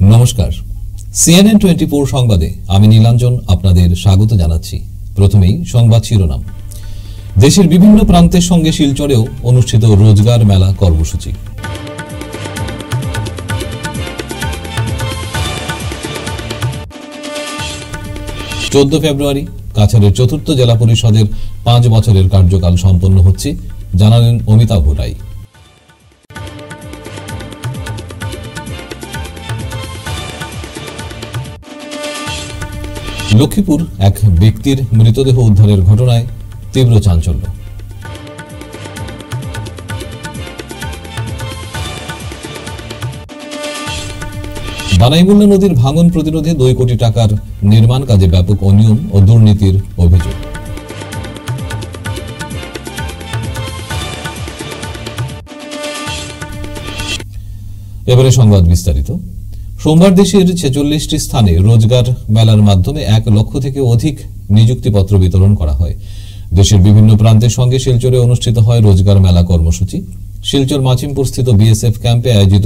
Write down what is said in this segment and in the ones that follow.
নমস্কার, CNN 24 সংবাদে আমি নীলাঞ্জন আপনাদের স্বাগত জানাচ্ছি। প্রথমেই সংবাদ শিরোনাম। দেশের বিভিন্ন প্রান্তের সঙ্গে শিলচরেও অনুষ্ঠিত রোজগার মেলা কর্মসূচি। 14 ফেব্রুয়ারি কাছাড়ের চতুর্থ জেলা পরিষদের 5 বছরের কার্যকাল সম্পন্ন হচ্ছে, জানালেন অমিতাভ রায়। লক্ষ্মীপুর এক ব্যক্তির মৃতদেহ উদ্ধারের ঘটনায় তীব্র চাঞ্চল্য। বানাইমুল্লা নদীর ভাঙন প্রতিরোধে 2 কোটি টাকার নির্মাণ কাজে ব্যাপক অনিয়ম ও দুর্নীতির অভিযোগ। এবারে সংবাদ বিস্তারিত। সোমবার দেশের 46টি স্থানে রোজগার মেলার মাধ্যমে 1 লক্ষ থেকে অধিক নিযুক্তিপত্র বিতরণ করা হয়। দেশের বিভিন্ন প্রান্তের সঙ্গে শিলচরে অনুষ্ঠিত হয় রোজগার মেলা কর্মসূচি। শিলচর মাচিমপুরস্থিত বিএসএফ ক্যাম্পে আয়োজিত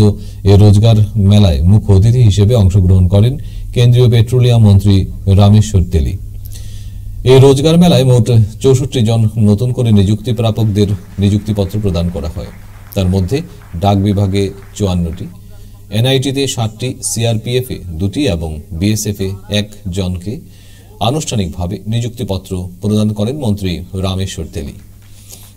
এই রোজগার মেলায় মুখ্য অতিথি হিসেবে অংশগ্রহণ করেন কেন্দ্রীয় পেট্রোলিয়াম মন্ত্রী রামেশ্বর তেলী। এই রোজগার মেলায় মোট 64 জন নতুন করে নিযুক্তি প্রাপকদের নিযুক্তিপত্র প্রদান করা হয়। তার মধ্যে ডাক বিভাগে 54টি, এনআইটিতে 7টি, সিআরপিএফে 2টি এবং বিএসএফে 1 জনকে আনুষ্ঠানিকভাবে নিযুক্তিপত্র প্রদান করেন মন্ত্রী রামেশ্বর তেলী।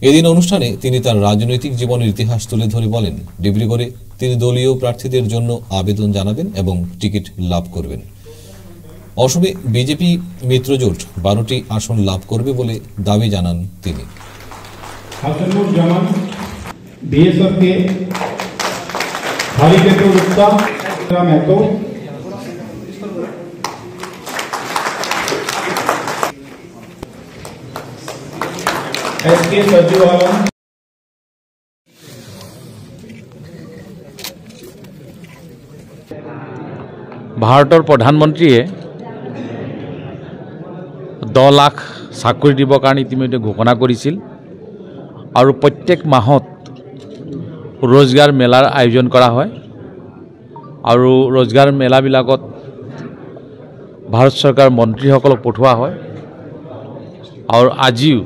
এদিন অনুষ্ঠানে তিনি তার রাজনৈতিক জীবনের ইতিহাস তুলে ধরে বলেন, ডিব্রুগড়ে তিনি দলীয় প্রার্থীদের জন্য আবেদন জানাবেন এবং টিকিট লাভ করবেন। অসমে বিজেপি মিত্রজোট 12টি আসন লাভ করবে বলে দাবি জানান তিনি। ভাৰতৰ প্ৰধানমন্ত্ৰীয়ে 10 লাখ চাকৰি দিবৰ কাৰণে ইতিমধ্যে ঘোষণা কৰিছিল আৰু প্ৰত্যেক মাহত रोजगार मेलार आयोजन करा হয় আৰু रोजगार मेलाবিলাকত भारत सरकार মন্ত্ৰীসকলক পঠোৱা হয় আৰু আজিও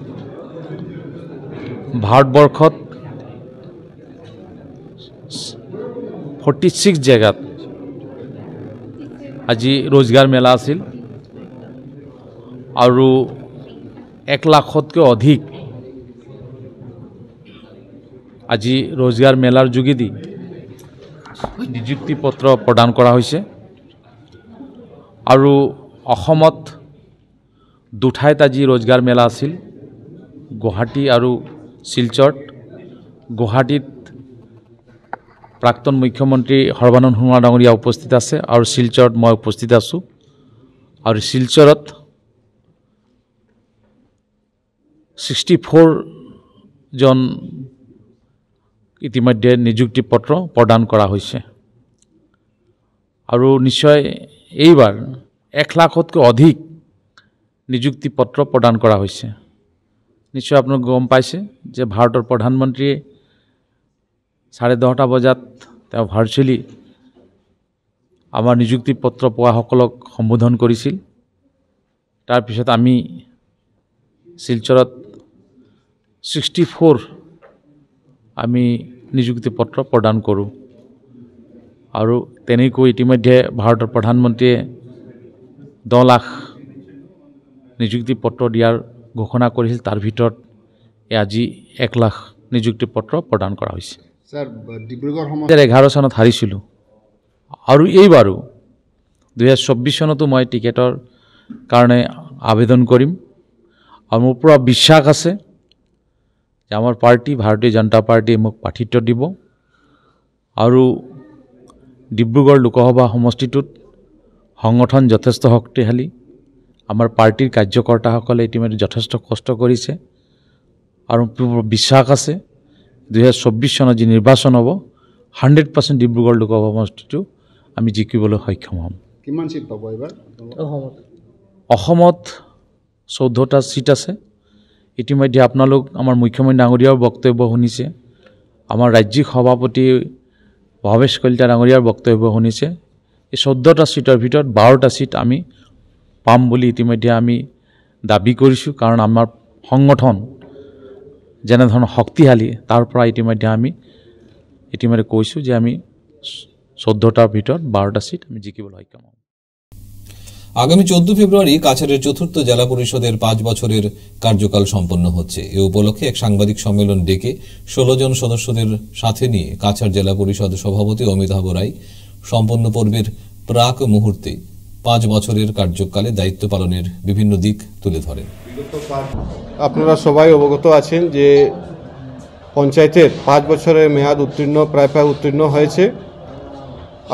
ভাৰতবৰ্ষত 46 জেগাত আজি रोजगार मेला আছিল আৰু 1 লাখতকৈ অধিক আজি रोजगार मेलार যোগেদি নিযুক্তি পত্ৰ প্ৰদান কৰা হৈছে আৰু অসমত দুঠাইত আজি रोजगार मेला আছিল, গুৱাহাটী আৰু শিলচৰত। গুৱাহাটীত প্ৰাক্তন মুখ্যমন্ত্ৰী সৰ্বানন্দ সোণোৱাল ডাঙৰীয়া উপস্থিত আছে আৰু শিলচৰত মই উপস্থিত আছোঁ। আৰু শিলচৰত 64 জন ইতিমধ্যে নিযুক্তি পত্ৰ প্ৰদান কৰা হৈছে আৰু নিশ্চয় এইবাৰ 1 লাখতকৈ অধিক নিযুক্তি পত্ৰ প্ৰদান কৰা হৈছে। নিশ্চয় আপোনালোকে গম পাইছে যে ভাৰতৰ প্ৰধানমন্ত্ৰীয়ে 10:30 বজাত তেওঁ ভাৰ্চুৱেলি আমাৰ নিযুক্তি পত্ৰ পোৱাসকলক সম্বোধন কৰিছিল। তাৰপিছত আমি শিলচৰত 64 আমি নিযুক্তি পত্ৰ প্ৰদান কৰোঁ আৰু তেনেকৈ ইতিমধ্যে ভাৰতৰ প্ৰধানমন্ত্ৰীয়ে 10 লাখ নিযুক্তি পত্ৰ দিয়াৰ ঘোষণা কৰিছিল। তাৰ ভিতৰত আজি 1 লাখ নিযুক্তি পত্ৰ প্ৰদান কৰা হৈছে। স্যার, ডিব্ৰুগড় 2011 চনত হাৰিছিলোঁ আৰু এইবাৰো 2024 চনতো মই টিকেটৰ কাৰণে আবেদন কৰিম আৰু মোৰ পুৰা বিশ্বাস আছে যে আমাৰ পাৰ্টি ভাৰতীয় জনতা পাৰ্টিয়ে মোক প্ৰাৰ্থিত্ব দিব আৰু ডিব্ৰুগড় লোকসভা সমষ্টিটোত সংগঠন যথেষ্ট শক্তিশালী। আমাৰ পাৰ্টিৰ কাৰ্যকৰ্তাসকলে ইতিমধ্যে যথেষ্ট কষ্ট কৰিছে আৰু বিশ্বাস আছে 2024 চনত যি নিৰ্বাচন হ'ব 100% ডিব্ৰুগড় লোকসভা সমষ্টিটো আমি জিকিবলৈ সক্ষম হ'ম। কিমান সিট পাব এবাৰ অসমত? 14টা সিট আছে। ইতিমধ্যে আপোনালোক আমাৰ মুখ্যমন্ত্ৰী ডাঙৰীয়াৰ বক্তব্য শুনিছে, আমাৰ ৰাজ্যিক সভাপতি ভৱেশ কলিতা ডাঙৰীয়াৰ বক্তব্য শুনিছে এই 14টা সিটৰ ভিতৰত 12টা সিট আমি পাম বুলি ইতিমধ্যে আমি দাবী কৰিছোঁ, কাৰণ আমাৰ সংগঠন যেনেধৰণৰ শক্তিশালী তাৰ পৰা ইতিমধ্যে আমি কৈছোঁ যে আমি 14টাৰ ভিতৰত 12টা সিট আমি জিকিবলৈ সক্ষম হম। আগামী 14 ফেব্রুয়ারি কাছাড়ের চতুর্থ জেলা পরিষদের 5 বছরের কার্যকাল সম্পন্ন হচ্ছে। এ উপলক্ষে এক সাংবাদিক সম্মেলন ডেকে 16 জন সদস্যদের সাথে নিয়ে কাছাড় জেলা পরিষদ সভাপতি অমিতাভ রায় সম্পন্ন পর্বের প্রাক মুহূর্তে 5 বছরের কার্যকালে দায়িত্ব পালনের বিভিন্ন দিক তুলে ধরেন। আপনারা সবাই অবগত আছেন যে পঞ্চায়েতের 5 বছরের মেয়াদ প্রায় উত্তীর্ণ হয়েছে।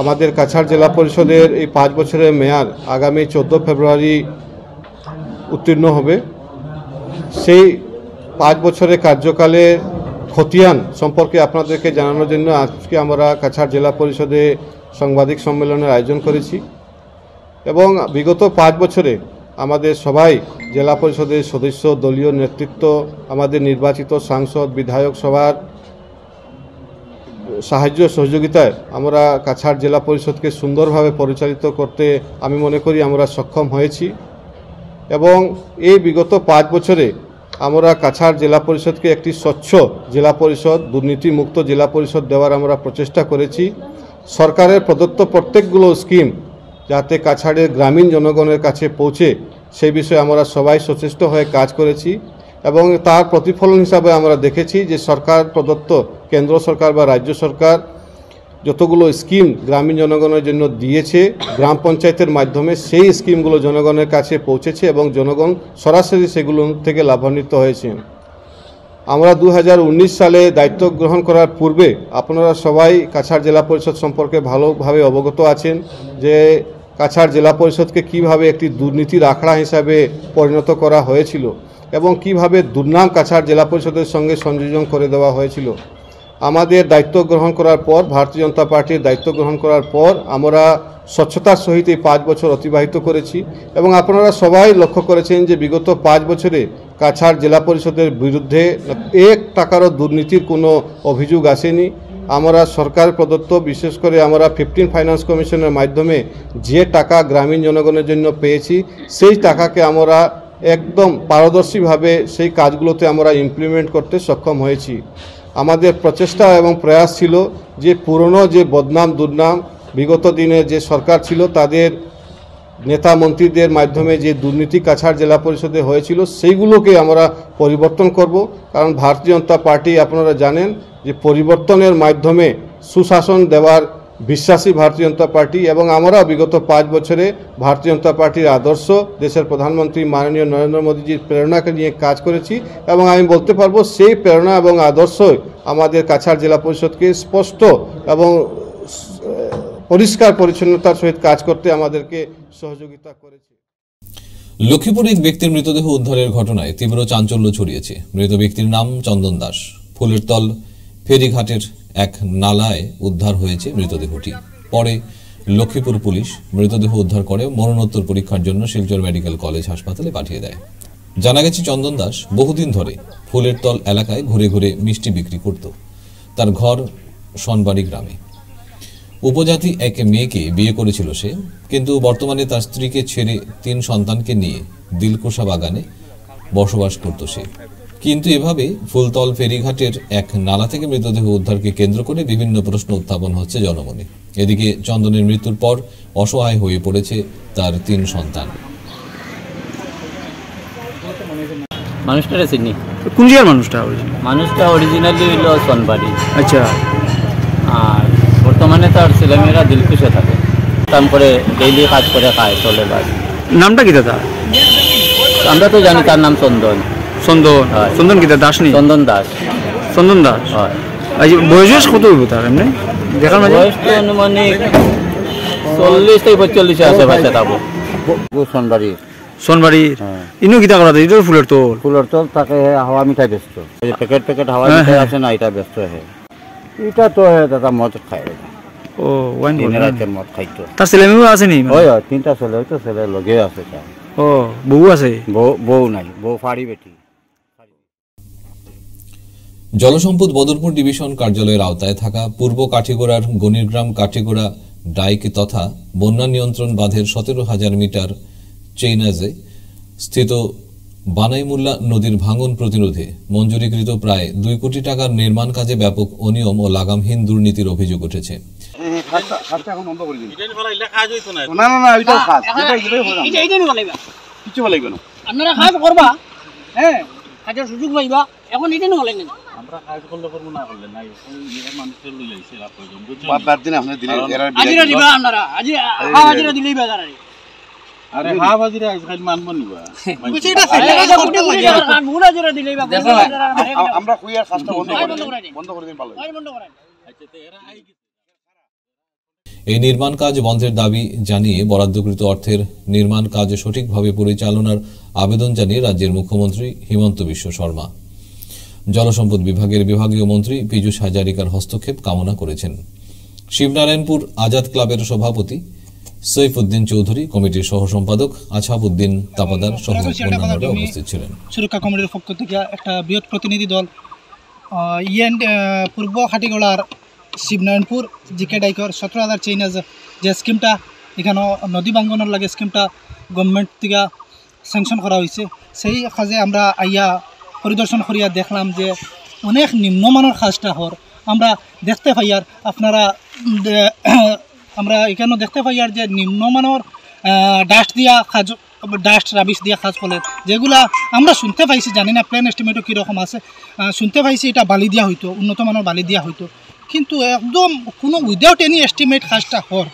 আমাদের কাছাড় জেলা পরিষদের এই 5 বছরের মেয়াদ আগামী 14 ফেব্রুয়ারি উত্তীর্ণ হবে। সেই 5 বছরের কার্যকালে খতিয়ান সম্পর্কে আপনাদেরকে জানানোর জন্য আজকে আমরা কাছাড় জেলা পরিষদে সাংবাদিক সম্মেলনের আয়োজন করেছি এবং বিগত 5 বছরে আমাদের সবাই জেলা পরিষদের সদস্য, দলীয় নেতৃত্ব, আমাদের নির্বাচিত সাংসদ, বিধায়ক সভার সাহায্য সহযোগিতায় আমরা কাছাড় জেলা পরিষদকে সুন্দরভাবে পরিচালিত করতে আমি মনে করি আমরা সক্ষম হয়েছি এবং এই বিগত 5 বছরে আমরা কাছাড় জেলা পরিষদকে একটি স্বচ্ছ জেলা পরিষদ, দুর্নীতিমুক্ত জেলা পরিষদ দেওয়ার আমরা প্রচেষ্টা করেছি। সরকারের প্রদত্ত প্রত্যেকগুলো স্কিম যাতে কাছাড়ের গ্রামীণ জনগণের কাছে পৌঁছে সেই বিষয়ে আমরা সবাই সচেষ্ট হয়ে কাজ করেছি এবং তার প্রতিফলন হিসাবে আমরা দেখেছি যে সরকার প্রদত্ত, কেন্দ্র সরকার বা রাজ্য সরকার যতগুলো স্কিম গ্রামীণ জনগণের জন্য দিয়েছে, গ্রাম পঞ্চায়েতের মাধ্যমে সেই স্কিমগুলো জনগণের কাছে পৌঁছেছে এবং জনগণ সরাসরি সেগুলো থেকে লাভান্বিত হয়েছে। আমরা 2019 সালে দায়িত্ব গ্রহণ করার পূর্বে আপনারা সবাই কাছাড় জেলা পরিষদ সম্পর্কে ভালোভাবে অবগত আছেন যে কাছাড় জেলা পরিষদকে কিভাবে একটি দুর্নীতির আখড়া হিসাবে পরিণত করা হয়েছিল এবং কিভাবে দুর্নাম কাছাড় জেলা পরিষদের সঙ্গে সংযোজন করে দেওয়া হয়েছিল। আমাদের দায়িত্ব গ্রহণ করার পর, ভারতীয় জনতা পার্টির দায়িত্ব গ্রহণ করার পর আমরা স্বচ্ছতার সহিত এই 5 বছর অতিবাহিত করেছি এবং আপনারা সবাই লক্ষ্য করেছেন যে বিগত 5 বছরে কাছাড় জেলা পরিষদের বিরুদ্ধে 1 টাকারও দুর্নীতির কোনো অভিযোগ আসেনি। আমরা সরকার প্রদত্ত, বিশেষ করে আমরা 15 ফাইন্যান্স কমিশনের মাধ্যমে যে টাকা গ্রামীণ জনগণের জন্য পেয়েছি সেই টাকাকে আমরা একদম পারদর্শীভাবে সেই কাজগুলোতে আমরা ইমপ্লিমেন্ট করতে সক্ষম হয়েছি। আমাদের প্রচেষ্টা এবং প্রয়াস ছিল যে পুরনো যে বদনাম দুর্নাম বিগত দিনে যে সরকার ছিল তাদের নেতা মন্ত্রীদের মাধ্যমে যে দুর্নীতি কাছাড় জেলা পরিষদে হয়েছিল সেইগুলোকে আমরা পরিবর্তন করব, কারণ ভারতীয় জনতা পার্টি আপনারা জানেন যে পরিবর্তনের মাধ্যমে সুশাসন দেওয়ার বিশ্বাসী ভারতীয় জনতা পার্টি এবং আমরা বিগত 5 বছরে ভারতীয় জনতা পার্টির আদর্শ, দেশের প্রধানমন্ত্রী মাননীয় নরেন্দ্র মোদীজির প্রেরণাকে নিয়ে কাজ করেছি এবং আমি বলতে পারবো সেই প্রেরণা এবং আদর্শ আমাদের কাছাড় জেলা পরিষদকে স্পষ্ট এবং পরিষ্কার পরিচ্ছন্নতার সহিত কাজ করতে আমাদেরকে সহযোগিতা করেছে। লক্ষ্মীপুরে এক ব্যক্তির মৃতদেহ উদ্ধারের ঘটনায় তীব্র চাঞ্চল্য ছড়িয়েছে। মৃত ব্যক্তির নাম চন্দন দাস। ফুলেরতল ফেরিঘাটের এক নালায় উদ্ধার হয়েছে মৃতদেহটি। পরে লক্ষ্মীপুর পুলিশ মৃতদেহ উদ্ধার করে মরণোত্তর পরীক্ষার জন্য শিলচর মেডিকেল কলেজ হাসপাতালে পাঠিয়ে দেয়। জানা গেছে চন্দন দাস বহুদিন ধরে ফুলেরতল এলাকায় ঘুরে ঘুরে মিষ্টি বিক্রি করত। তার ঘর সনবাড়ি গ্রামে। উপজাতি এক মেয়েকে বিয়ে করেছিল সে, কিন্তু বর্তমানে তার স্ত্রীকে ছেড়ে 3 সন্তানকে নিয়ে দিলকুশা বাগানে বসবাস করত সে। কিন্তু এভাবে ফুলতল ফেরিঘাটের এক নালা থেকে মৃতদেহ উদ্ধারকে কেন্দ্র করে বিভিন্ন প্রশ্ন উত্থাপন হচ্ছে জনমনে। এদিকে চন্দনের মৃত্যুর পর অসহায় হয়ে পড়েছে তার 3 সন্তান। মানুষটা চিনি কোন জায়গার মানুষটা অরিজিনালি হইল সনবাড়ি। আচ্ছা। আর বর্তমানে তার ছেলেমেয়েরা দিলকুশে থাকে, কাম করে, ডেইলি কাজ করে খায়, চলে বাস। নামটা কি দাদা? আমরা তো জানি তার নাম চন্দন। চন্দন কি দাস নেই? চন্দন দাস। হয়। আচ্ছা, বয়স কত হইব তার? এমনি দেখার মাঝে বয়স তো অনুমানিক 40 থেকে 45 আছে ভাষা তাবো। সোনবাড়ি ইনো কিতা করা যায়? ফুলের তোল থাকে, হাওয়া মিঠাই ব্যস্ত। প্যাকেট হাওয়া মিঠাই আছে না, এটা ব্যস্ত হয়। এটা তো দাদা মদ খায়। ও ওয়াইন রাতে মদ খাইতো। তার ছেলে মেয়ে আছে নি? হয় 3টা ছেলে, হয়তো ছেলে লগে আছে। ও বউ আছে? বউ নাই, বউ ফাড়ি বেটি। জলসম্পদ বদরপুর ডিভিশন কার্যালয়ের আওতায় থাকা পূর্ব কাঠিগোড়ার গণিরগ্রাম কাঠিগোড়া ডাইক তথা বন্যা নিয়ন্ত্রণ বাঁধের 17,000 মিটার চেইনাজে স্থিত বানাইমুল্লা নদীর ভাঙন প্রতিরোধে মঞ্জুরিকৃত প্রায় 2 কোটি টাকার নির্মাণ কাজে ব্যাপক অনিয়ম ও লাগামহীন দুর্নীতির অভিযোগ উঠেছে। এই নির্মাণ কাজ বন্ধের দাবি জানিয়ে বরাদ্দকৃত অর্থের নির্মাণ কাজ সঠিকভাবে পরিচালনার আবেদন জানিয়ে রাজ্যের মুখ্যমন্ত্রী হিমন্ত বিশ্ব শর্মা জলসম্পদ বিভাগের বিভাগীয় মন্ত্রী পীযূষ হাজারিকার হস্তক্ষেপ কামনা করেছেন। শিবনারায়ণপুর আজাদ ক্লাবের সভাপতি সৈফুদ্দিন চৌধুরী, কমিটির সহ সম্পাদক আছাবউদ্দিন তাপাদার সহ অন্যান্যরা উপস্থিত ছিলেন। সুরক্ষা কমিটির পক্ষ থেকে একটা বৃহৎ প্রতিনিধি দল পূর্ব খাটিগোলার শিবনারায়ণপুর জিকে ডাইকর 17,000 চেইনাজ যে স্কিমটা এখানে নদী বাঙ্গনের লাগে স্কিমটা গভর্নমেন্ট থেকে স্যাংশন করা হয়েছে, সেই কাজে আমরা আইয়া পরিদর্শন করিয়া দেখলাম যে অনেক নিম্নমানের কাজটা হর আমরা দেখতে পাই। আর আপনারা আমরা এখানে দেখতে পাই আর যে নিম্নমানের ডাস্ট দিয়া কাজ, ডাস্ট রাবিশ দিয়া কাজ ফলে যেগুলা আমরা শুনতে পাইছি, জানি না প্ল্যান এস্টিমেটও কীরকম আছে, শুনতে পাইছি এটা বালি দিয়া হইতো, উন্নত মানের বালি দিয়া হইতো, কিন্তু একদম কোনো উইদাউট এনি এস্টিমেট কাজটা হর।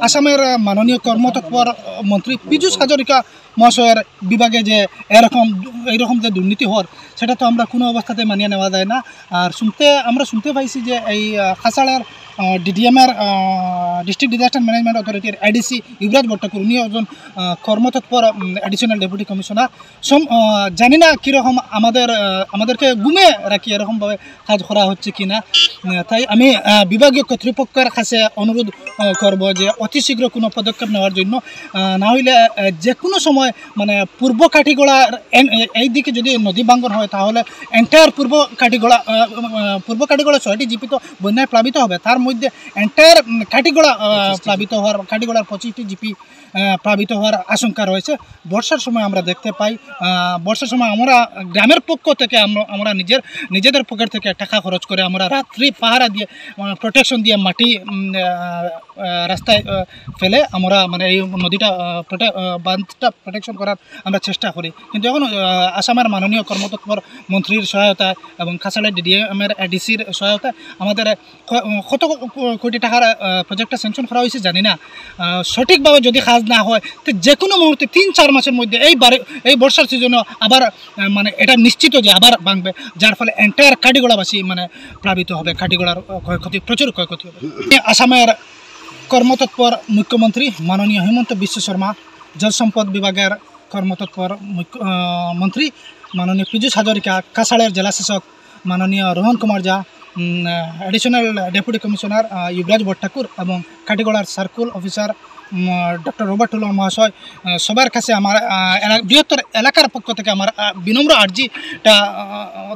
আসামের মাননীয় কর্মতৎপর মন্ত্রী পীযূষ হাজারিকা মহাশয়ের বিভাগে যে এইরকম যে দুর্নীতি হওয়ার সেটা তো আমরা কোনো অবস্থাতে মানিয়ে নেওয়া যায় না। আর আমরা শুনতে পাইছি যে এই কাছাড়ের ডিডিএমের ডিস্ট্রিক্ট ডিজাস্টার ম্যানেজমেন্ট অথরিটির এডিসি ইউবরাজ ভট্টাকুর, উনি একজন কর্মতৎপর অ্যাডিশনাল ডেপুটি কমিশনার। জানি না কীরকম আমাদেরকে গুমে রাখি এরকমভাবে কাজ করা হচ্ছে কি না। তাই আমি বিভাগীয় কর্তৃপক্ষের কাছে অনুরোধ করব যে অতি শীঘ্র কোনো পদক্ষেপ নেওয়ার জন্য, না হইলে যে কোনো সময় মানে পূর্ব কাঠিগোড়ার এই দিকে যদি নদী বাঙ্গন হয় তাহলে এন্টায়ার পূর্ব কাঠিগোড়া 6টি জিপি তো বন্যায় প্লাবিত হবে, তার মধ্যে এন্টায়ার কাঠিগোড়া প্লাবিত হওয়ার, কাঠিগোড়ার 25টি জিপি প্লাবিত হওয়ার আশঙ্কা রয়েছে। বর্ষার সময় আমরা দেখতে পাই, বর্ষার সময় আমরা গ্রামের পক্ষ থেকে আমরা নিজেদের পকেট থেকে টাকা খরচ করে আমরা রাত্রি পাহারা দিয়ে প্রোটেকশন দিয়ে মাটি রাস্তায় ফেলে আমরা মানে এই নদীটা বাঁধটা প্রোটেকশন করার আমরা চেষ্টা করি। কিন্তু এখন আসামের মাননীয় কর্মতৎপর মন্ত্রীর সহায়তায় এবং কাছাড়ের ডিডিএমের এডিসির সহায়তায় আমাদের কত কোটি টাকার প্রজেক্টটা স্যাংশন করা হয়েছে জানি না। সঠিকভাবে যদি কাজ না হয় তো যে কোনো মুহূর্তে 3-4 মাসের মধ্যে এই বর্ষার সিজনে আবার মানে এটা নিশ্চিত যে আবার ভাঙবে, যার ফলে এন্টায়ার কাঠিগোড়াবাসী মানে প্লাবিত হবে, কাঠিগোড়ার প্রচুর ক্ষয়ক্ষতি হবে। আসামের কর্মতৎপর মুখ্যমন্ত্রী মাননীয় হিমন্ত বিশ্ব শর্মা, জলসম্পদ বিভাগের কর্মতৎপর মন্ত্রী মাননীয় পীযূষ হাজারিকা, কাছাড়ের জেলাশাসক মাননীয় রোহন কুমার ঝা, এডিশনাল ডেপুটি কমিশনার ইউবরাজ ভট্টাকুর এবং কাঠিগোড়ার সার্কুল অফিসার ডক্টর রবার্ট টুলন মহাশয়, সবার কাছে আমার বৃহত্তর এলাকার পক্ষ থেকে আমার বিনম্র আর্জিটা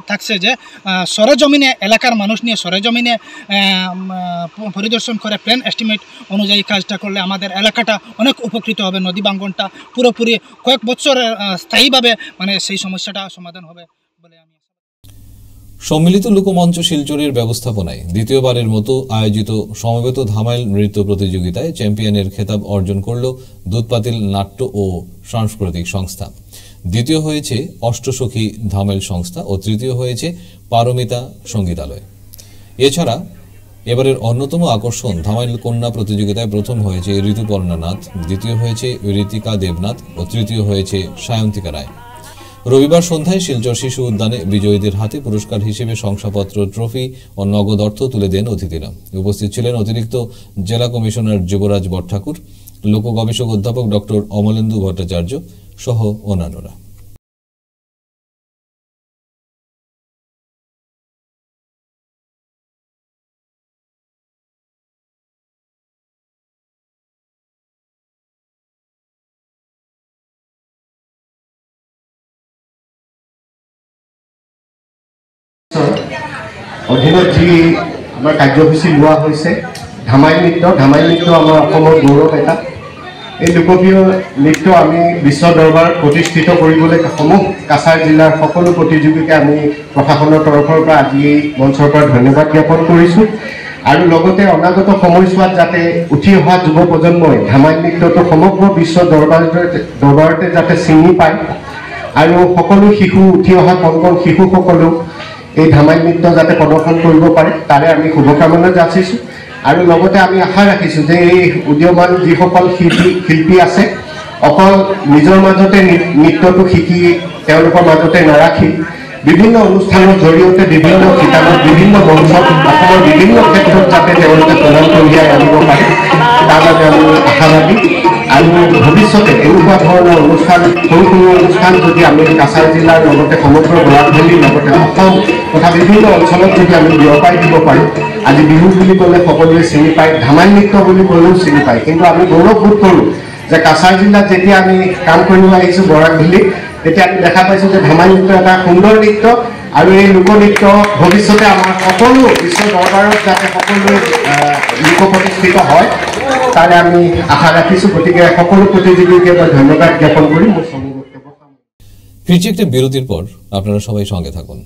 থাকছে যে সরেজমিনে এলাকার মানুষ নিয়ে সরেজমিনে পরিদর্শন করে প্ল্যান এস্টিমেট অনুযায়ী কাজটা করলে আমাদের এলাকাটা অনেক উপকৃত হবে, নদী বাঙ্গনটা পুরোপুরি কয়েক বছর স্থায়ীভাবে মানে সেই সমস্যাটা সমাধান হবে বলে আমি। সম্মিলিত লোকমঞ্চ শিলচরের ব্যবস্থাপনায় দ্বিতীয়বারের মতো আয়োজিত সমবেত ধামাইল নৃত্য প্রতিযোগিতায় চ্যাম্পিয়নের খেতাব অর্জন করল দুধপাতিল নাট্য ও সাংস্কৃতিক সংস্থা। দ্বিতীয় হয়েছে অষ্টসখী ধামাইল সংস্থা ও তৃতীয় হয়েছে পারমিতা সঙ্গীতালয়। এছাড়া এবারের অন্যতম আকর্ষণ ধামাইল কন্যা প্রতিযোগিতায় প্রথম হয়েছে ঋতুপর্ণা নাথ, দ্বিতীয় হয়েছে ঋতিকা দেবনাথ ও তৃতীয় হয়েছে সায়ন্তিকা রায়। রবিবার সন্ধ্যায় শিলচর শিশু উদ্যানে বিজয়ীদের হাতে পুরস্কার হিসেবে শংসাপত্র, ট্রফি ও নগদ অর্থ তুলে দেন অতিথিরা। উপস্থিত ছিলেন অতিরিক্ত জেলা কমিশনার যুবরাজ বটঠাকুর, লোক গবেষক অধ্যাপক ডক্টর অমলেন্দু ভট্টাচার্য সহ অন্যান্যরা। অধীনত যি আমাৰ কাৰ্যসূচী লোৱা হৈছে ধামাই নৃত্য আমাৰ অসমৰ গৌৰৱ এটা। এই লোকপ্ৰিয় নৃত্য আমি বিশ্ব দৰবাৰত প্ৰতিষ্ঠিত কৰিবলৈ সমূহ কাছাৰ জিলাৰ সকলো প্ৰতিযোগীকে আমি প্ৰশাসনৰ তৰফৰ পৰা আজি এই মঞ্চৰ পৰা ধন্যবাদ জ্ঞাপন কৰিছোঁ। আৰু লগতে অনাগত সময়ছোৱাত যাতে উঠি অহা যুৱ প্ৰজন্মই ধামাই নৃত্যটো সমগ্ৰ বিশ্ব দৰবাৰতে যাতে চিনি পায় আৰু সকলো শিশু উঠি অহা কণ শিশুসকলো এই ধামাই নৃত্য যাতে প্ৰদৰ্শন কৰিব পাৰে তাৰে আমি শুভকামনা যাচিছোঁ। আৰু লগতে আমি আশা ৰাখিছোঁ যে এই উদীয়মান যিসকল শিল্পী আছে অকল নিজৰ মাজতে নৃত্যটো শিকি তেওঁলোকৰ মাজতে নাৰাখি বিভিন্ন অনুষ্ঠানৰ জৰিয়তে বিভিন্ন কিতাপত বিভিন্ন মঞ্চত অসমৰ বিভিন্ন ক্ষেত্ৰত যাতে তেওঁলোকে প্ৰদান কঢ়িয়াই আনিব পাৰে তাৰ বাবে আমি আশাবাদী। আৰু ভৱিষ্যতে এনেকুৱা ধৰণৰ অনুষ্ঠান সৰু অনুষ্ঠান যদি আমি কাছাৰ জিলাৰ লগতে সমগ্ৰ বৰাকভেলীৰ লগতে অসম তথা বিভিন্ন অঞ্চলত যদি আমি বিয়পাই দিব পাৰোঁ, আজি বিহু বুলি ক'লে সকলোৱে চিনি পায়, ধামাই নৃত্য বুলি ক'লেও চিনি পায়, কিন্তু আমি গৌৰৱবোধ কৰোঁ যে কাছাৰ জিলাত যেতিয়া আমি কাম কৰিব আহিছোঁ বৰাকভেলীত তেতিয়া আমি দেখা পাইছোঁ যে ধামাই নৃত্য এটা সুন্দৰ নৃত্য আৰু এই লোকনৃত্য ভৱিষ্যতে আমাৰ সকলো বিশ্ব দৰবাৰত যাতে সকলো লোক প্ৰতিষ্ঠিত হয় তাৰে আমি আশা ৰাখিছোঁ। গতিকে সকলো প্ৰতিযোগীকে মই ধন্যবাদ জ্ঞাপন কৰি মোৰ বক্তব্য। ফিরছি একটা বিরতির পর, আপনারা সবাই সঙ্গে থাকুন।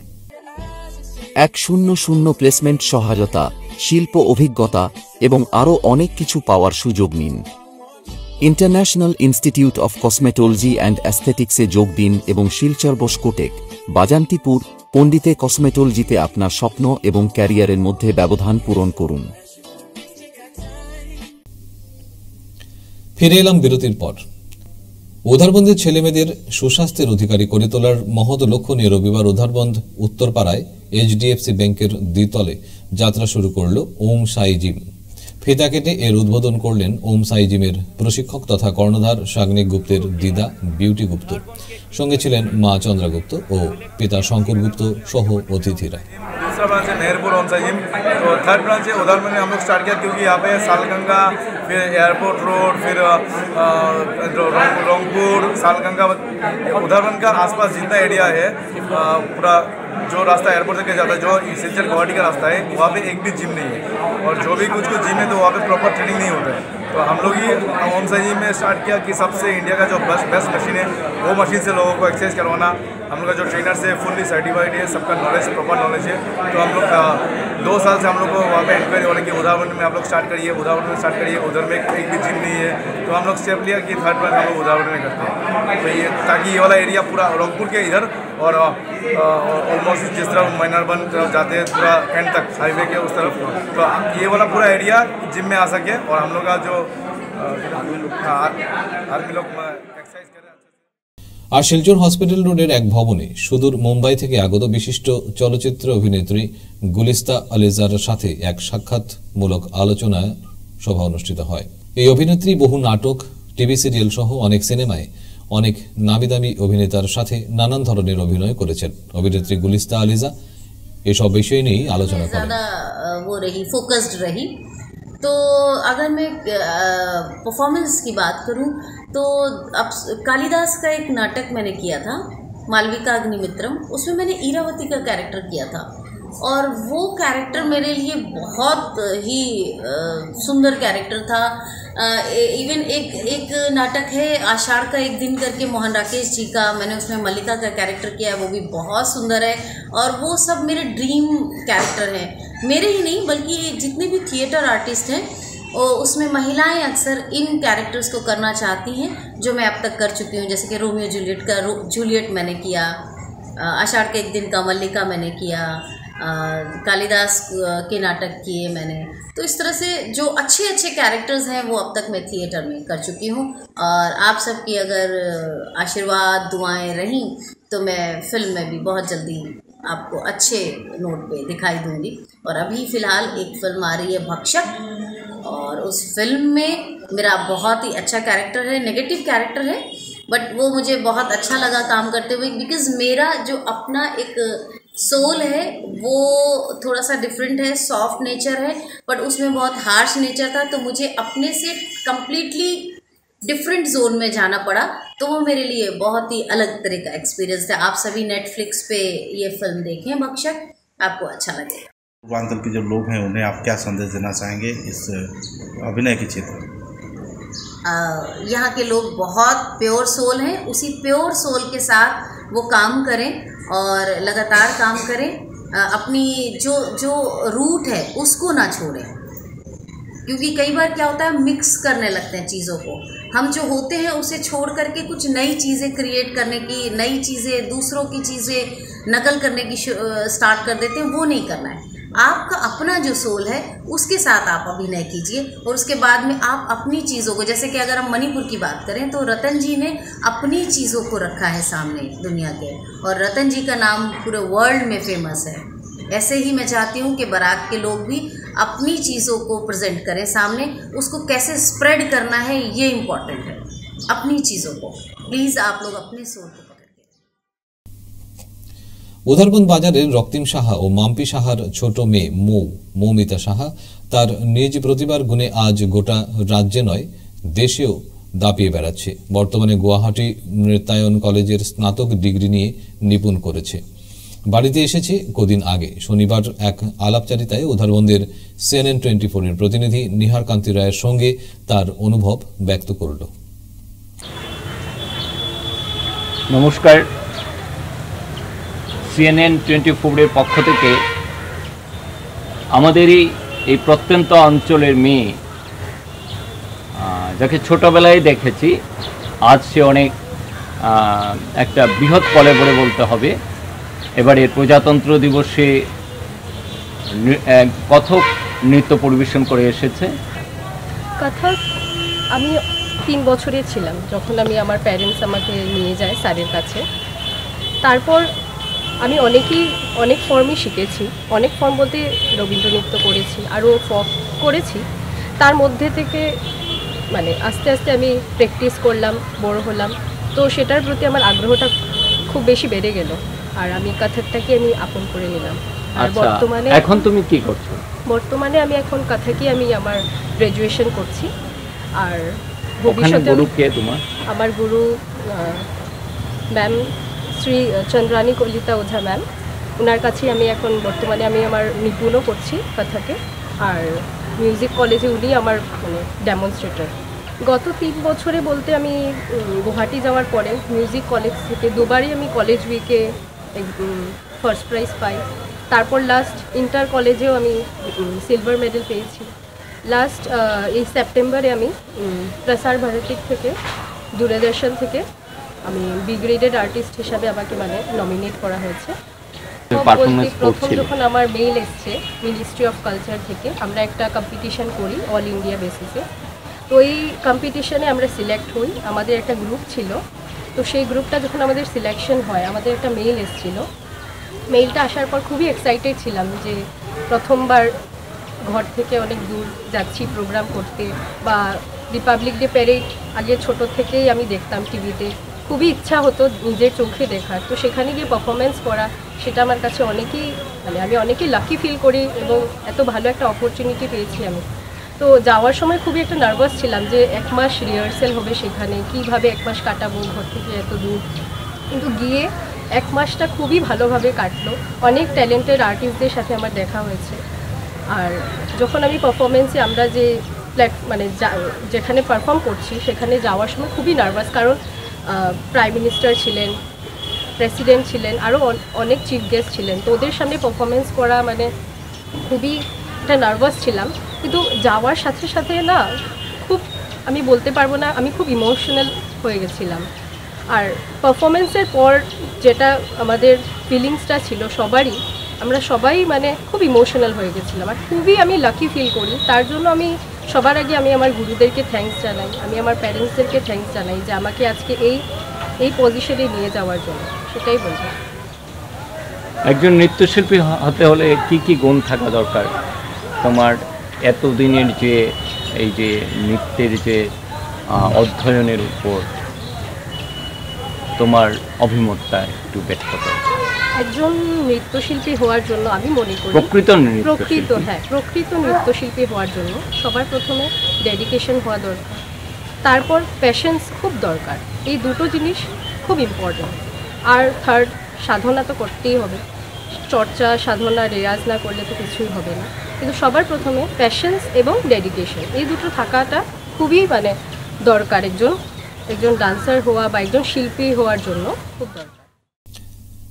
100 প্লেসমেন্ট সহায়তা, শিল্প অভিজ্ঞতা এবং আরও অনেক কিছু পাওয়ার সুযোগ নিন। International Institute of Cosmetology and অ্যাস্থেটিক্সে যোগ দিন এবং শিলচর বসকোটেক, বাজান্তিপুর, পণ্ডিতে কসমেটোলজিতে আপনার স্বপ্ন এবং ক্যারিয়ারের মধ্যে ব্যবধান পূরণ করুন। ফিরে এলাম বিরতির পর। উধারবন্দের ছেলেমেয়েদের সুস্বাস্থ্যের অধিকারী করে তোলার মহৎ লক্ষ্য নিয়ে রবিবার উধারবন্দ উত্তরপাড়ায় HDFC ব্যাংকের দ্বিতলে যাত্রা শুরু করল ওম সাই জিম। ফিতা কেটে এর উদ্বোধন করলেন ওম সাই জিমের প্রশিক্ষক তথা কর্ণধার সাগ্নিক গুপ্তের দিদা বিউটি গুপ্ত। সঙ্গে ছিলেন মা চন্দ্রা গুপ্ত ও পিতা শঙ্कर गुप्त सह अतिथिरा। दूसरा ब्रांच है मेहरपुर ओम साई जिम, तो थर्ड ब्रांच है उधर में हम लोग स्टार्ट किया क्योंकि यहाँ पे सालगंगा, फिर एयरपोर्ट रोड, फिर रंगपुर, सालगंगा, उधरवन का आसपास जितना एरिया है पूरा जो रास्ता एयरपोर्ट तक जाता है, जो सिलचर गुवाहाटी का रास्ता है, वहाँ पे एक भी जिम नहीं है और जो भी कुछ जिम है तो वहाँ पे प्रॉपर ट्रेनिंग नहीं होता है। तो हम लोग ही ओम साई जिम में स्टार्ट किया कि सबसे इंडिया का जो बेस्ट मशीन है वो मशीन से लोगों को एक्सरसाइज करवाना। हम लोग का जो ट्रेनर्स है फुल्ली सर्टिफाइड है, सबका नॉलेज प्रॉपर नॉलेज है। तो हम लोग 2 साल से हम लोग को वहाँ पे इंक्वायरी हो रही है कि उधारवन में आप लोग स्टार्ट करिए, उधारवन में स्टार्ट करिए, उधर में एक भी जिम नहीं है। तो हम लोग स्टेप लिया कि थर्ड ब्रांच हम लोग उधारवन में करते हैं, तो ये ताकि ये वाला एरिया पूरा रंगपुर के इधर और ऑलमोस्ट जिस तरह मैनारबन तरफ जाते हैं पूरा एंड तक हाईवे के उस तरफ, तो ये वाला पूरा एरिया जिम में आ सके और हम लोग का जो आर्मी लोग एक्सरसाइज कर रहे हैं। আর শিলচর হসপিটাল রোডের এক ভবনে সুদূর মুম্বাই থেকে আগত বিশিষ্ট চলচ্চিত্র অভিনেত্রী গুলিস্তা আলিজার সাথে এক সাক্ষাৎমূলক আলোচনা সভা অনুষ্ঠিত হয়। এই অভিনেত্রী বহু নাটক, টিভি সিরিয়াল সহ অনেক সিনেমায় অনেক নামিদামি অভিনেতার সাথে নানান ধরনের অভিনয় করেছেন। অভিনেত্রী গুলিস্তা আলিজা এসব বিষয় নিয়ে আলোচনা করেন। वो रही फोकस्ड रही। तो अगर मैं परफॉर्मेंस की बात करूं तो अब कालिदास का एक नाटक मैंने किया था, मालविका अग्निमित्रम, उसमें मैंने ईरावती का कैरेक्टर किया था और वो कैरेक्टर मेरे लिए बहुत ही सुंदर कैरेक्टर था। इवन एक नाटक है आषाढ़ का एक दिन करके मोहन राकेश जी का, मैंने उसमें मल्लिका का कैरेक्टर किया है, वो भी बहुत सुंदर है और वो सब मेरे ड्रीम कैरेक्टर हैं। मेरे ही नहीं बल्कि जितने भी थिएटर आर्टिस्ट हैं उसमें महिलाएं अक्सर इन कैरेक्टर्स को करना चाहती हैं जो मैं अब तक कर चुकी हूँ। जैसे कि रोमियो जूलियट का जूलियट मैंने किया, आषाढ़ के एक दिन का मल्लिका मैंने किया, कालिदास के नाटक किए मैंने। तो इस तरह से जो अच्छे कैरेक्टर्स हैं वो अब तक मैं थिएटर में कर चुकी हूँ और आप सबकी अगर आशीर्वाद दुआएं रहीं तो मैं फिल्म में भी बहुत जल्दी आपको अच्छे नोट पे दिखाई दूंगी। और अभी फ़िलहाल एक फिल्म आ रही है भक्षक और उस फिल्म में मेरा बहुत ही अच्छा कैरेक्टर है, नेगेटिव कैरेक्टर है, बट वो मुझे बहुत अच्छा लगा काम करते हुए बिकॉज़ मेरा जो अपना एक सोल है वो थोड़ा सा डिफरेंट है, सॉफ्ट नेचर है, बट उसमें बहुत हार्श नेचर था। तो मुझे अपने से कम्प्लीटली डिफरेंट जोन में जाना पड़ा, तो वो मेरे लिए बहुत ही अलग तरह का एक्सपीरियंस था। आप सभी नेटफ्लिक्स पे ये फिल्म देखें भक्षक, आपको अच्छा लगेगा। पूर्वांचल के जो लोग हैं उन्हें आप क्या संदेश देना चाहेंगे इस अभिनय के क्षेत्र में? यहाँ के लोग बहुत प्योर सोल हैं, उसी प्योर सोल के साथ वो काम करें और लगातार काम करें, अपनी जो रूट है उसको ना छोड़ें, क्योंकि कई बार क्या होता है मिक्स करने लगते हैं चीज़ों को। हम जो होते हैं उसे छोड़ करके कुछ नई चीज़ें क्रिएट करने की, नई चीज़ें दूसरों की चीज़ें नकल करने की स्टार्ट कर देते हैं, वो नहीं करना है। आपका अपना जो सोल है उसके साथ आप अभिनय कीजिए और उसके बाद में आप अपनी चीज़ों को, जैसे कि अगर हम मणिपुर की बात करें तो रतन जी ने अपनी चीज़ों को रखा है सामने दुनिया के, और रतन जी का नाम पूरे वर्ल्ड में फेमस है। ऐसे ही मैं चाहती हूँ कि बारात के लोग भी अपनी चीज़ों को प्रेजेंट करें सामने, उसको कैसे स्प्रेड करना है ये इम्पॉर्टेंट है। अपनी चीज़ों को प्लीज़ आप लोग अपने सोल को উধারবন্দ বাজারের রক্তিম সাহা ও মাম্পি সাহার ছোট মেয়ে মৌমিতা সাহা তার নিজ প্রতিভার গুণে আজ গোটা রাজ্যে নয় দেশেও দাপিয়ে বেড়াচ্ছে। বর্তমানে গুয়াহাটি নৃত্যায়ন কলেজের স্নাতক ডিগ্রি নিয়ে নিপুণ করেছে। বাড়িতে এসেছে কদিন আগে। শনিবার এক আলাপচারিতায় উধারবন্দের CNN24 এর প্রতিনিধি নিহার কান্তি রায়ের সঙ্গে তার অনুভব ব্যক্ত করল। নমস্কার, CNN24 এর পক্ষ থেকে আমাদেরই এই প্রত্যন্ত অঞ্চলের মেয়ে, যাকে ছোটবেলায় দেখেছি, আজ সে অনেক একটা বৃহৎ পলে বলে বলতে হবে। এবারে প্রজাতন্ত্র দিবসে কথক নৃত্য পরিবেশন করে এসেছে। কথক আমি 3 বছরের ছিলাম যখন আমার প্যারেন্টস আমাকে নিয়ে যায় স্যারের কাছে। তারপর আমি অনেক ফর্মই শিখেছি। অনেক ফর্ম বলতে রবীন্দ্র নৃত্য করেছি, আরও ফোক করেছি। তার মধ্যে থেকে মানে আস্তে আস্তে আমি প্র্যাকটিস করলাম, বড় হলাম, তো সেটার প্রতি আমার আগ্রহটা খুব বেশি বেড়ে গেল, আর আমি কথকটাকে আমি আপন করে নিলাম। আর বর্তমানে এখন তুমি কি করছো? বর্তমানে আমি এখন কথকই আমি আমার গ্র্যাজুয়েশন করছি। আর ভবিষ্যতে গুরু কে তোমার? আমার গুরু ম্যাম শ্রী চন্দ্রানী কলিতা ওঝা ম্যাম, ওনার কাছে আমি এখন বর্তমানে আমি আমার নিপুণও করছি কথকে। আর মিউজিক কলেজে উনি আমার মানে ডেমনস্ট্রেটর। গত 3 বছরে বলতে আমি গুয়াহাটি যাওয়ার পরে মিউজিক কলেজ থেকে দুবারই আমি কলেজ উইকে ফার্স্ট প্রাইজ পাই। তারপর লাস্ট ইন্টার কলেজেও আমি সিলভার মেডেল পেয়েছি। লাস্ট এই সেপ্টেম্বরে আমি প্রসার ভারতী থেকে, দূরদর্শন থেকে আমি বি গ্রেডেড আর্টিস্ট হিসাবে আমাকে মানে নমিনেট করা হয়েছে। প্রথম যখন আমার মেইল এসছে মিনিস্ট্রি অফ কালচার থেকে, আমরা একটা কম্পিটিশন করি অল ইন্ডিয়া বেসিসে। তো এই কম্পিটিশনে আমরা সিলেক্ট হই, আমাদের একটা গ্রুপ ছিল। তো সেই গ্রুপটা যখন আমাদের সিলেকশন হয়, আমাদের একটা মেইল এসেছিলো। মেইলটা আসার পর খুবই এক্সাইটেড ছিলাম যে প্রথমবার ঘর থেকে অনেক দূর যাচ্ছি প্রোগ্রাম করতে, বা রিপাবলিক ডে প্যারেড আগে ছোট থেকেই আমি দেখতাম টিভিতে, খুবই ইচ্ছা হতো নিজের চোখে দেখার। তো সেখানে গিয়ে পারফরমেন্স করা, সেটা আমার কাছে অনেকই মানে আমি অনেকই লাকি ফিল করি, এবং এত ভালো একটা অপরচুনিটি পেয়েছি আমি। তো যাওয়ার সময় খুবই একটা নার্ভাস ছিলাম যে 1 মাস রিহার্সেল হবে সেখানে, কিভাবে 1 মাস কাটাবো ঘর থেকে এত দূর। কিন্তু গিয়ে 1 মাসটা খুবই ভালোভাবে কাটলো। অনেক ট্যালেন্টেড আর্টিস্টদের সাথে আমার দেখা হয়েছে। আর যখন আমি পারফরমেন্সে আমরা যে মানে যেখানে পারফর্ম করছি সেখানে যাওয়ার সময় খুবই নার্ভাস, কারণ প্রাইম মিনিস্টার ছিলেন, প্রেসিডেন্ট ছিলেন, আরও অনেক চিফ গেস্ট ছিলেন। তো ওদের সামনে পারফরমেন্স করা মানে খুবই একটা নার্ভাস ছিলাম। কিন্তু যাওয়ার সাথে সাথে না খুব আমি বলতে পারবো না, আমি খুব ইমোশনাল হয়ে গেছিলাম। আর পারফরমেন্সের পর যেটা আমাদের ফিলিংসটা ছিল সবারই, আমরা সবাই মানে খুব ইমোশনাল হয়ে গেছিলাম। আর খুবই আমি লাকি ফিল করি। তার জন্য আমি সবার আগে আমি আমার গুরুদেরকে থ্যাঙ্কস জানাই, আমি আমার প্যারেন্টসদেরকে থ্যাঙ্কস জানাই যে আমাকে আজকে এই পজিশনে নিয়ে যাওয়ার জন্য, সেটাই বলবো। একজন নৃত্যশিল্পী হতে হলে কি কি গুণ থাকা দরকার? তোমার এতদিনের যে এই যে নৃত্যের যে অধ্যয়নের উপর তোমার অভিমতটা একটু ব্যক্ত করো। একজন নৃত্যশিল্পী হওয়ার জন্য আমি মনে করি প্রকৃত নৃত্যশিল্পী হওয়ার জন্য সবার প্রথমে ডেডিকেশন হওয়া দরকার, তারপর প্যাশন্স খুব দরকার। এই দুটো জিনিস খুব ইম্পর্ট্যান্ট। আর থার্ড, সাধনা তো করতেই হবে। চর্চা সাধনা রেয়াজ না করলে তো কিছুই হবে না, কিন্তু সবার প্রথমে প্যাশন্স এবং ডেডিকেশন এই দুটো থাকাটা খুবই মানে দরকার একজন ডান্সার হওয়া বা একজন শিল্পী হওয়ার জন্য খুব দরকার।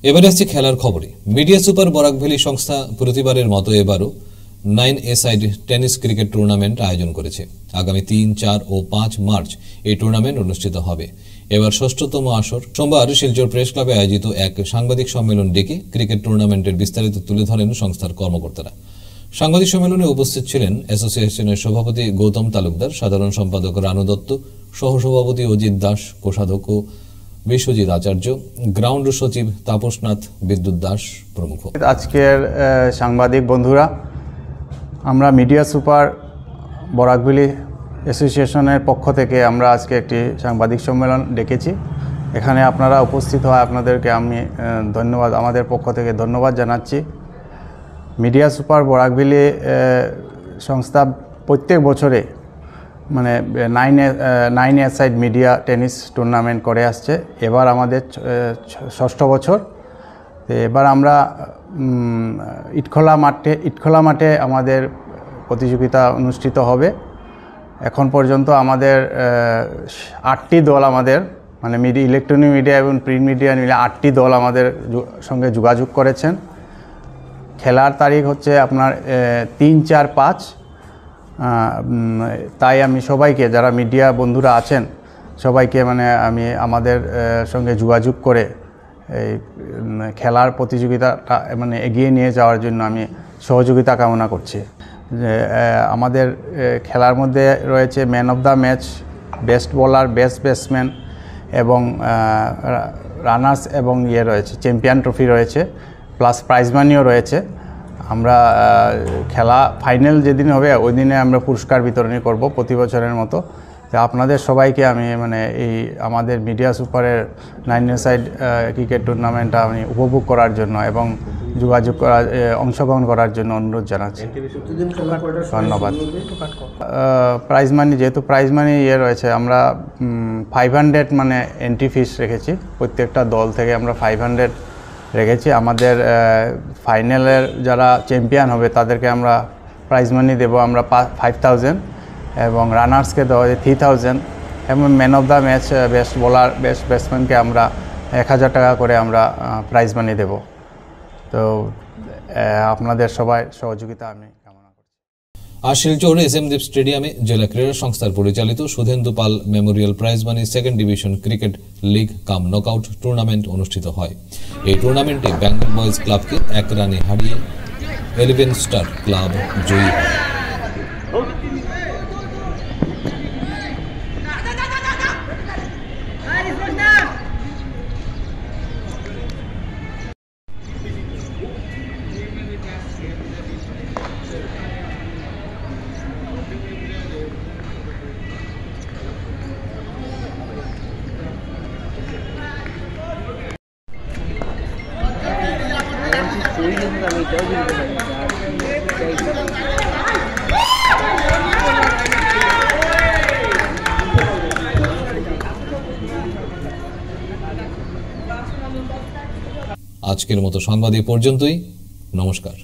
এবারে আসছে খেলার খবরে। মিডিয়া সুপার বরাক ভ্যালি সংস্থা প্রতিবারের মতো এবারও 9A-সাইড টেনিস ক্রিকেট টুর্নামেন্ট আয়োজন করেছে। আগামী 3, 4 ও 5 মার্চ এই টুর্নামেন্ট অনুষ্ঠিত হবে। এবার 6তম আসর। সোমবার শিলচর প্রেস ক্লাবে আয়োজিত এক সাংবাদিক সম্মেলন ডেকে ক্রিকেট টুর্নামেন্টের বিস্তারিত তুলে ধরেন সংস্থার কর্মকর্তারা। সাংবাদিক সম্মেলনে উপস্থিত ছিলেন অ্যাসোসিয়েশনের সভাপতি গৌতম তালুকদার, সাধারণ সম্পাদক রানু দত্ত, সহসভাপতি অজিত দাস, কোষাধ্যক্ষ বিশ্বজিৎ আচার্য, গ্রাউন্ড সচিব তাপসনাথ বিদ্যুৎ দাস প্রমুখ। আজকের সাংবাদিক বন্ধুরা, আমরা মিডিয়া সুপার বরাক ভ্যালি অ্যাসোসিয়েশনের পক্ষ থেকে আমরা আজকে একটি সাংবাদিক সম্মেলন ডেকেছি। এখানে আপনারা উপস্থিত হয় আপনাদেরকে আমি ধন্যবাদ, আমাদের পক্ষ থেকে ধন্যবাদ জানাচ্ছি। মিডিয়া সুপার বরাক ভ্যালি সংস্থা প্রত্যেক বছরে মানে 9A-সাইড মিডিয়া টেনিস টুর্নামেন্ট করে আসছে। এবার আমাদের 6ষ্ঠ বছর। তো এবার আমরা ইটখোলা মাঠে আমাদের প্রতিযোগিতা অনুষ্ঠিত হবে। এখন পর্যন্ত আমাদের 8টি দল আমাদের মানে ইলেকট্রনিক মিডিয়া এবং প্রিন্ট মিডিয়া মিলে 8টি দল আমাদের সঙ্গে যোগাযোগ করেছেন। খেলার তারিখ হচ্ছে আপনার 3, 4, 5। তাই আমি সবাইকে, যারা মিডিয়া বন্ধুরা আছেন সবাইকে মানে আমি আমাদের সঙ্গে যোগাযোগ করে এই খেলার প্রতিযোগিতাটা মানে এগিয়ে নিয়ে যাওয়ার জন্য আমি সহযোগিতা কামনা করছি। যে আমাদের খেলার মধ্যে রয়েছে man of the match, best bowler, best batsman এবং রানার্স এবং রয়েছে চ্যাম্পিয়ন ট্রফি রয়েছে, প্লাস প্রাইজ মানিও রয়েছে। আমরা খেলা ফাইনাল যেদিন হবে ওই দিনে আমরা পুরস্কার বিতরণী করব প্রতি বছরের মতো। তো আপনাদের সবাইকে আমি মানে এই আমাদের মিডিয়া সুপারের 9A-সাইড ক্রিকেট টুর্নামেন্টটা আমি উপভোগ করার জন্য এবং যোগাযোগ করার অংশগ্রহণ করার জন্য অনুরোধ জানাচ্ছি। ধন্যবাদ। প্রাইজ মানি, যেহেতু প্রাইজ মানি রয়েছে, আমরা 500 মানে এন্ট্রি ফিস রেখেছি। প্রত্যেকটা দল থেকে আমরা 500 রেখেছি। আমাদের ফাইনালের যারা চ্যাম্পিয়ন হবে তাদেরকে আমরা প্রাইজ মানি দেবো আমরা 5000 এবং রানার্সকে দেওয়া 3000 এবং man of the match, best bowler, best ব্যাটসম্যানকে আমরা 1000 টাকা করে আমরা প্রাইজ মানি দেব। তো আপনাদের সবাই সহযোগিতা আমি কামনা করছি। আর শিলচর SM দেব স্টেডিয়ামে জেলা ক্রীড়া সংস্থার পরিচালিত Sudhendu Pal memorial prize money 2nd division cricket league cum knockout tournament অনুষ্ঠিত হয়। এই টুর্নামেন্টে বেঙ্গল বয়েজ ক্লাবকে 1 রানে হারিয়ে 11 স্টার ক্লাব জয়ী হয়। আজকের মতো সংবাদ এই পর্যন্তই। নমস্কার।